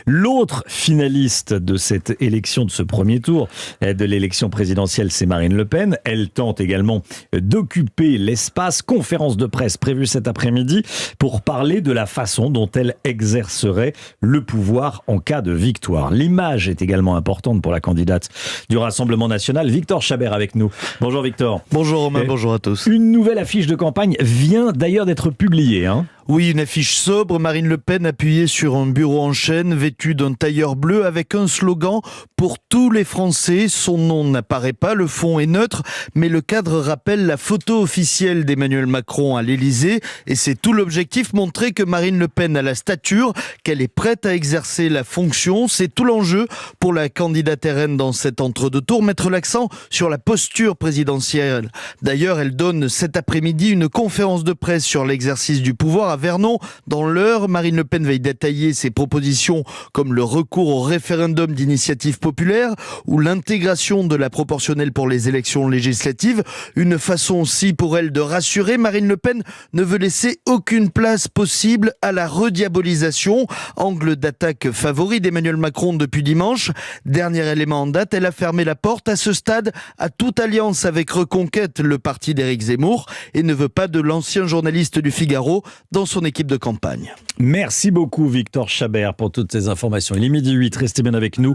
L'autre finaliste de cette élection, de ce premier tour de l'élection présidentielle, c'est Marine Le Pen. Elle tente également d'occuper l'espace. Conférence de presse prévue cet après-midi pour parler de la façon dont elle exercerait le pouvoir en cas de victoire. L'image est également importante pour la candidate du Rassemblement national, Victor Chabert, avec nous. Bonjour Victor. Bonjour Romain, bonjour à tous. Une nouvelle affiche de campagne vient d'ailleurs d'être publiée. Oui, une affiche sobre, Marine Le Pen appuyée sur un bureau en chêne, vêtue d'un tailleur bleu avec un slogan « Pour tous les Français ». Son nom n'apparaît pas, le fond est neutre, mais le cadre rappelle la photo officielle d'Emmanuel Macron à l'Élysée. Et c'est tout l'objectif, montrer que Marine Le Pen a la stature, qu'elle est prête à exercer la fonction. C'est tout l'enjeu pour la candidate RN dans cet entre-deux-tours, mettre l'accent sur la posture présidentielle. D'ailleurs, elle donne cet après-midi une conférence de presse sur l'exercice du pouvoir à Vernon. Dans l'heure, Marine Le Pen va y détailler ses propositions comme le recours au référendum d'initiative populaire ou l'intégration de la proportionnelle pour les élections législatives. Une façon aussi pour elle de rassurer. Marine Le Pen ne veut laisser aucune place possible à la rediabolisation. Angle d'attaque favori d'Emmanuel Macron depuis dimanche. Dernier élément en date, elle a fermé la porte à ce stade à toute alliance avec Reconquête, le parti d'Éric Zemmour, et ne veut pas de l'ancien journaliste du Figaro dans son équipe de campagne. Merci beaucoup Victor Chabert pour toutes ces informations. Il est 12h08, restez bien avec nous.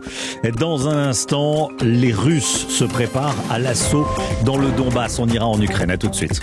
Dans un instant, les Russes se préparent à l'assaut dans le Donbass. On ira en Ukraine, à tout de suite.